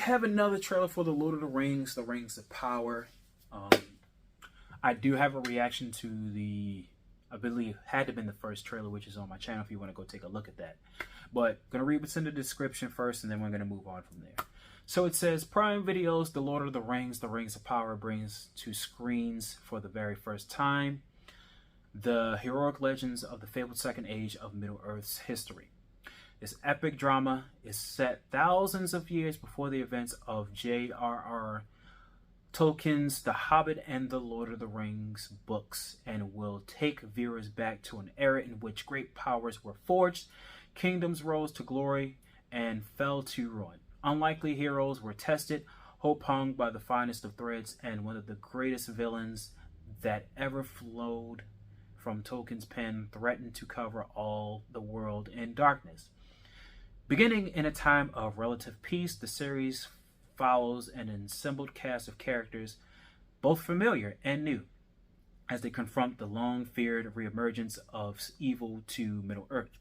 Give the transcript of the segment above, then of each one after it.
have another trailer for the Lord of the Rings of Power. I do have a reaction to the, I believe, had to have been the first trailer, which is on my channel if you want to go take a look at that. But I'm going to read what's in the description first, and then we're going to move on from there. So it says, Prime Video's The Lord of the Rings of Power brings to screens for the very first time the heroic legends of the fabled second age of Middle-earth's history. This epic drama is set thousands of years before the events of J.R.R. Tolkien's The Hobbit and The Lord of the Rings books, and will take viewers back to an era in which great powers were forged, kingdoms rose to glory, and fell to ruin. Unlikely heroes were tested, hope hung by the finest of threads, and one of the greatest villains that ever flowed from Tolkien's pen threatened to cover all the world in darkness. Beginning in a time of relative peace, the series follows an assembled cast of characters, both familiar and new, as they confront the long-feared reemergence of evil to Middle-earth.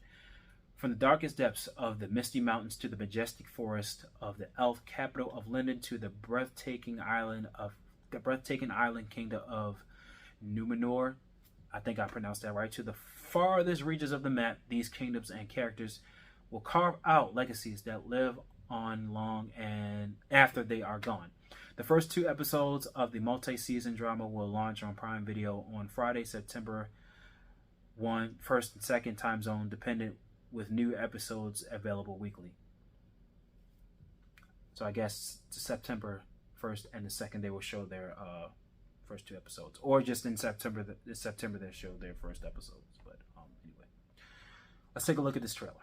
From the darkest depths of the misty mountains to the majestic forest of the elf capital of Lindon to the breathtaking island kingdom of Numenor, I think I pronounced that right, to the farthest reaches of the map, these kingdoms and characters will carve out legacies that live on long and after they are gone. The first 2 episodes of the multi-season drama will launch on Prime Video on Friday, September 1, 1st and 2nd time zone dependent, with new episodes available weekly. So I guess September 1st and the 2nd they will show their first 2 episodes, or just in September they show their first episodes. But anyway, let's take a look at this trailer.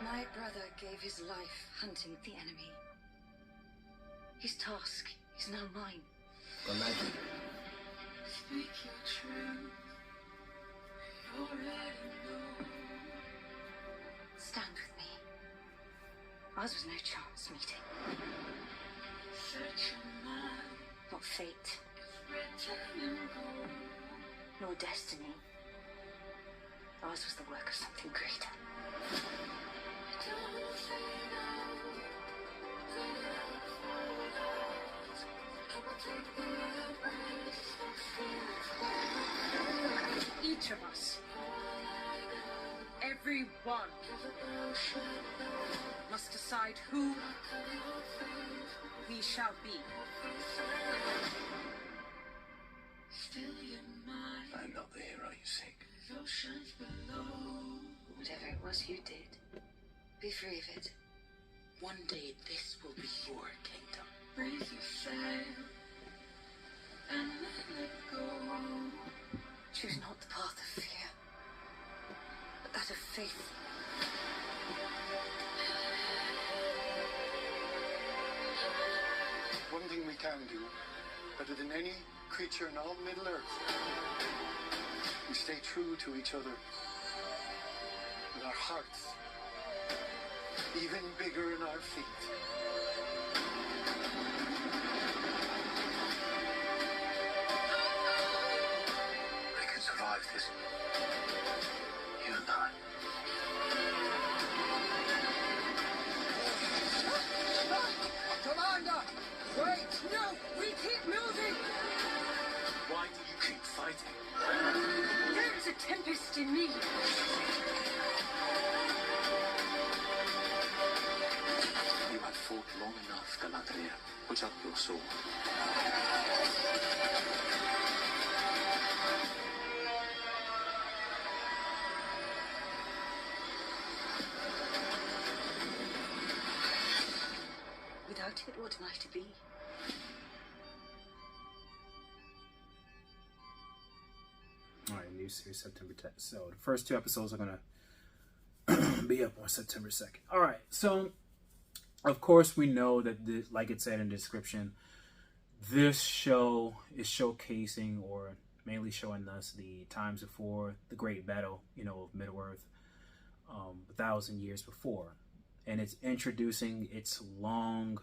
My brother gave his life hunting the enemy. His task is now mine. Imagine. Speak your truth. You already know. Stand with me. Ours was no chance meeting. Search your mind. Not fate. Nor destiny. Ours was the work of something greater. Each of us, every one, must decide who we shall be. I'm not the hero you seek. Whatever it was you did, be free of it. One day this will be your kingdom. Raise your sail and let it go. Choose not the path of fear, but that of faith. One thing we can do, better than any creature in all Middle-earth, we stay true to each other with our hearts even bigger in our feet. We can survive this. You and I. Commander! Wait! No! We keep moving! Why do you keep fighting? There is a tempest in me. You have fought long enough, Galadriel. Put up your sword. Without it, what am I to be? Alright, new series September 10th. So the first 2 episodes are gonna be up on September 2nd. Alright, so of course we know that this, like it said in the description, this show is showcasing, or mainly showing us, the times before the great battle, of Middle-earth, 1,000 years before. And it's introducing its long,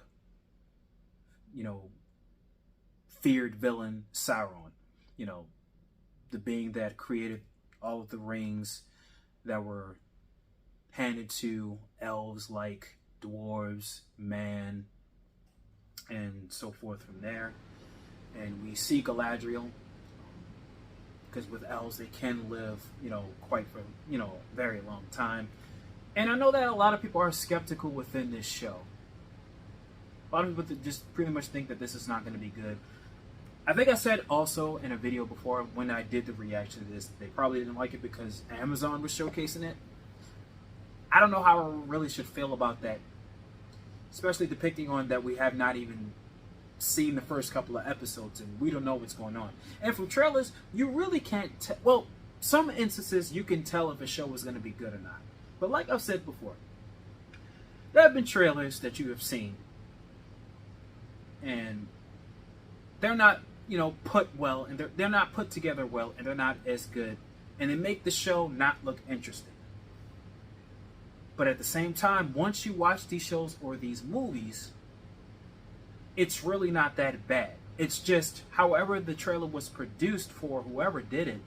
feared villain Sauron. You know, the being that created all of the rings that were handed to elves like dwarves, man, and so forth from there. And we see Galadriel, because with elves they can live, you know, quite for, you know, a very long time. And I know that a lot of people are skeptical within this show. A lot of people just pretty much think that this is not going to be good. I think I said also in a video before when I did the reaction to this, they probably didn't like it because Amazon was showcasing it. I don't know how I really should feel about that, especially depicting on that we have not even seen the first couple of episodes and we don't know what's going on. And from trailers, you really can't tell. Well, some instances you can tell if a show is going to be good or not. But like I've said before, there have been trailers that you have seen and they're not, you know, put well, and they're not put together well, and they're not as good, and they make the show not look interesting. But at the same time, once you watch these shows or these movies, it's really not that bad. It's just, however the trailer was produced for whoever did it,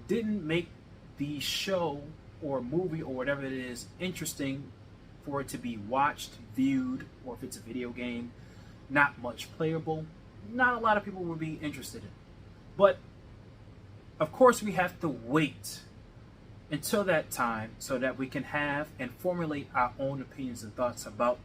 didn't make the show or movie or whatever it is interesting for it to be watched, viewed, or if it's a video game, not much playable. Not a lot of people would be interested in. But of course we have to wait until that time so that we can have and formulate our own opinions and thoughts about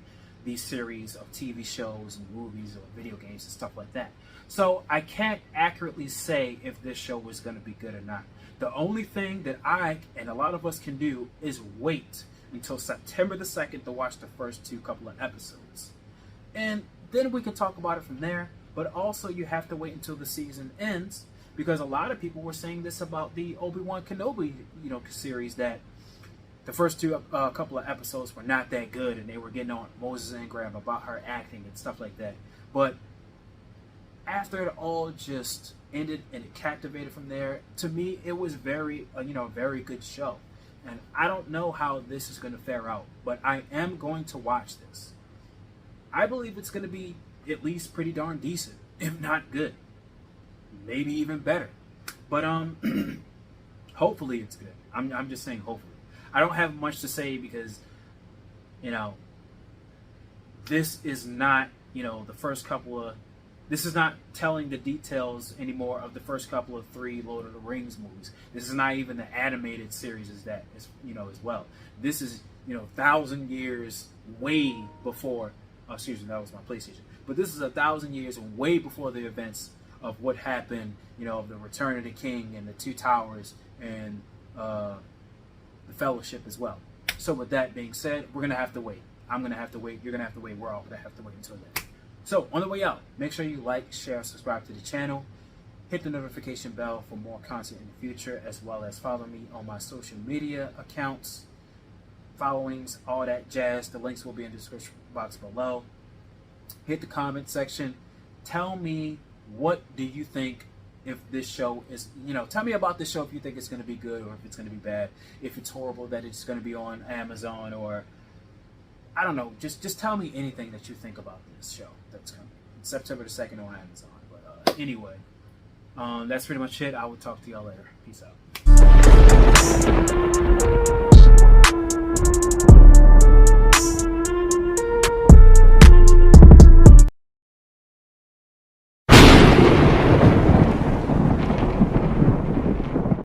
these series of TV shows and movies or video games and stuff like that. So I can't accurately say if this show is going to be good or not. The only thing that I and a lot of us can do is wait until September the 2nd to watch the first couple of episodes. And then we can talk about it from there. But also you have to wait until the season ends, because a lot of people were saying this about the Obi-Wan Kenobi, you know, series, that the first couple of episodes were not that good and they were getting on Moses Ingram about her acting and stuff like that. But after it all just ended and it captivated from there, to me it was very, you know, a very good show. And I don't know how this is going to fare out, but I am going to watch this. I believe it's going to be at least pretty darn decent, if not good, maybe even better. But hopefully it's good. I'm just saying hopefully. I don't have much to say because, you know, this is not, you know, the first couple of, this is not telling the details anymore of the first couple of 3 Lord of the Rings movies. This is not even the animated series you know, as well. This is, you know, 1,000 years way before, excuse me, that was my PlayStation. But this is 1,000 years way before the events of what happened, you know, of the Return of the King and the 2 Towers and the Fellowship as well. So with that being said, we're going to have to wait. I'm going to have to wait. You're going to have to wait. We're all going to have to wait until then. So on the way out, make sure you like, share, subscribe to the channel. Hit the notification bell for more content in the future, as well as follow me on my social media accounts, followings, all that jazz. The links will be in the description box below. Hit the comment section. Tell me, what do you think if this show is, you know, tell me about this show if you think it's going to be good or if it's going to be bad. If it's horrible that it's going to be on Amazon, or I don't know. Just tell me anything that you think about this show that's coming. It's September the 2nd on Amazon. But anyway, that's pretty much it. I will talk to y'all later. Peace out.